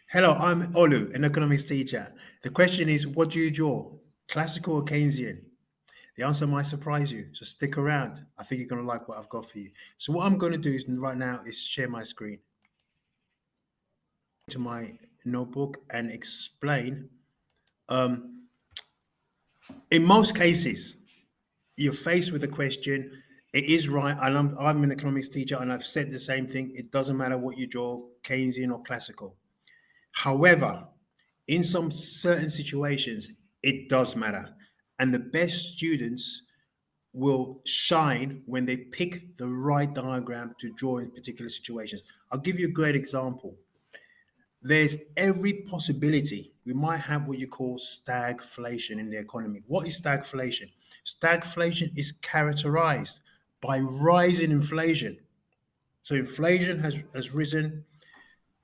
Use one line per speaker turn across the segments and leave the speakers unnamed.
Hello, I'm Olu, an economics teacher. The question is, what do you draw? Classical or Keynesian? The answer might surprise you, so stick around. I think you're going to like what I've got for you. So what I'm going to do is right now is share my screen to my notebook and explain. In most cases, you're faced with a question. It is right, and I'm an economics teacher, and I've said the same thing. It doesn't matter what you draw, Keynesian or classical. However, in some certain situations, it does matter. And the best students will shine when they pick the right diagram to draw in particular situations. I'll give you a great example. There's every possibility we might have what you call stagflation in the economy. What is stagflation? Stagflation is characterized by rising inflation. So inflation has risen,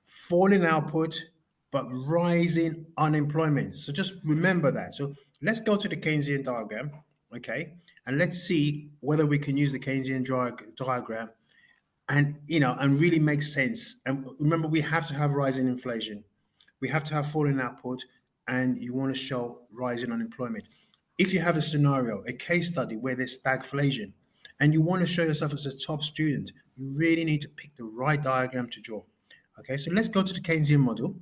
falling output, but rising unemployment. So just remember that. So let's go to the Keynesian diagram, okay? And let's see whether we can use the Keynesian diagram and really make sense. And remember, we have to have rising inflation. We have to have falling output, and you want to show rising unemployment. If you have a scenario, a case study where there's stagflation, and you want to show yourself as a top student, you really need to pick the right diagram to draw. Okay, so let's go to the Keynesian model.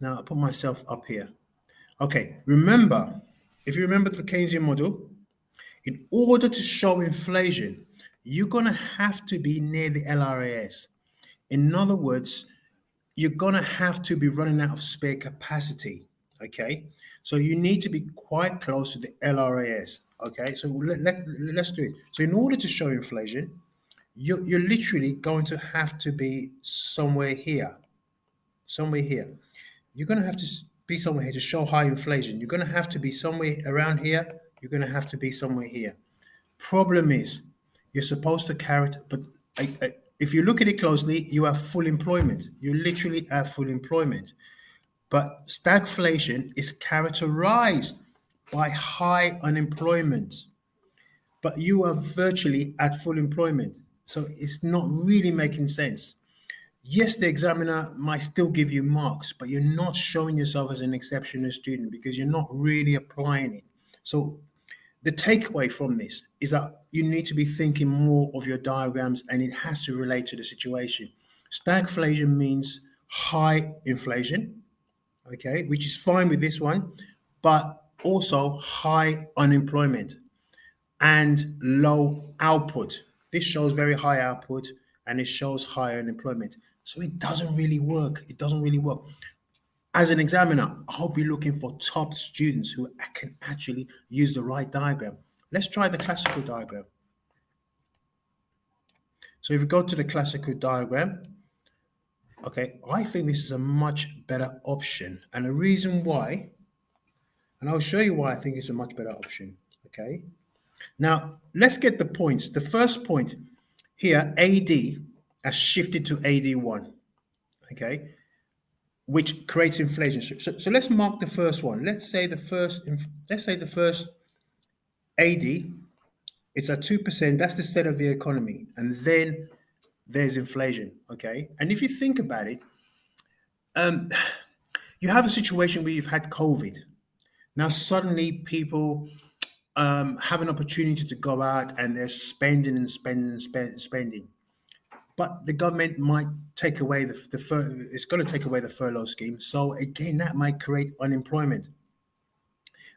Now I'll put myself up here. Okay, remember, if you remember the Keynesian model, in order to show inflation, you're going to have to be near the LRAS. In other words, you're going to have to be running out of spare capacity. Okay, so you need to be quite close to the LRAS. Okay, so let's do it. So in order to show inflation, you're literally going to have to be somewhere here, somewhere here. You're going to have to be somewhere here to show high inflation. You're going to have to be somewhere around here. You're going to have to be somewhere here. Problem is, you're supposed to carry it, but if you look at it closely, you have full employment. You literally have full employment. But stagflation is characterized by high unemployment, but you are virtually at full employment. So it's not really making sense. Yes, the examiner might still give you marks, but you're not showing yourself as an exceptional student because you're not really applying it. So the takeaway from this is that you need to be thinking more of your diagrams and it has to relate to the situation. Stagflation means high inflation, okay, which is fine with this one, but also high unemployment and low output. This shows very high output and it shows high unemployment. So it doesn't really work. It doesn't really work. As an examiner, I'll be looking for top students who can actually use the right diagram. Let's try the classical diagram. So if you go to the classical diagram, okay, I think this is a much better option. And the reason why, and I'll show you why I think it's a much better option, okay? Now, let's get the points. The first point here, AD, has shifted to AD1, okay, which creates inflation. So let's mark the first one. Let's say the first AD, it's at 2%. That's the state of the economy. And then there's inflation, okay? And if you think about it, you have a situation where you've had COVID. Now, suddenly people have an opportunity to go out and they're spending and spending and spending. But the government might take away it's going to take away the furlough scheme. So again, that might create unemployment.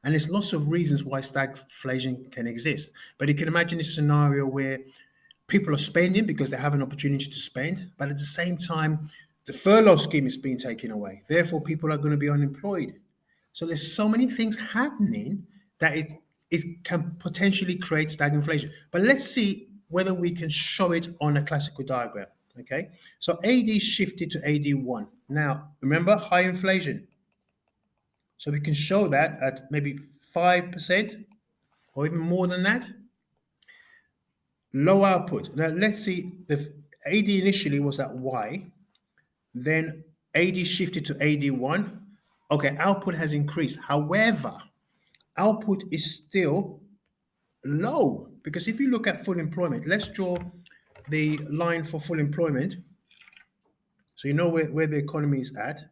And there's lots of reasons why stagflation can exist. But you can imagine a scenario where people are spending because they have an opportunity to spend, but at the same time, the furlough scheme is being taken away. Therefore, people are going to be unemployed. So there's so many things happening that it can potentially create stagflation. But let's see whether we can show it on a classical diagram. Okay, so AD shifted to AD1. Now, remember high inflation. So we can show that at maybe 5% or even more than that. Low output. Now let's see, the AD initially was at Y, then AD shifted to AD1. Okay, output has increased. However, output is still low because if you look at full employment, let's draw the line for full employment. So you know where the economy is at.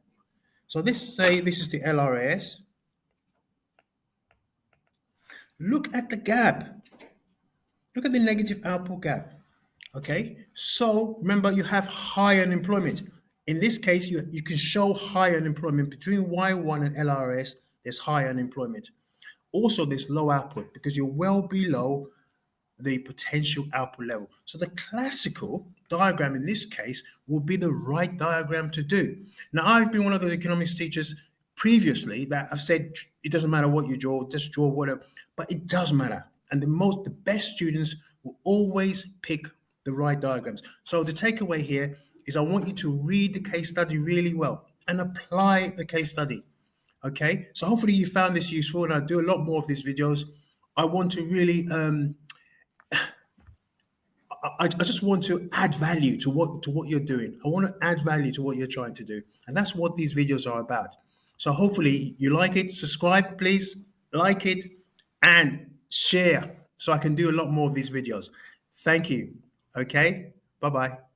So say this is the LRS. Look at the gap. Look at the negative output gap. Okay. So remember, you have high unemployment. In this case, you can show high unemployment between Y1 and LRS. There's high unemployment. Also, there's low output because you're well below the potential output level. So the classical diagram in this case will be the right diagram to do. Now, I've been one of the economics teachers previously that I've said it doesn't matter what you draw, just draw whatever, but it does matter. And the best students will always pick the right diagrams. So the takeaway here is I want you to read the case study really well and apply the case study. Okay, so hopefully you found this useful, and I do a lot more of these videos. I want to really I just want to add value to what you're doing. I want to add value to what you're trying to do, and that's what these videos are about. So hopefully you like it. Subscribe, please, like it, and share so I can do a lot more of these videos. Thank you. Okay, bye bye.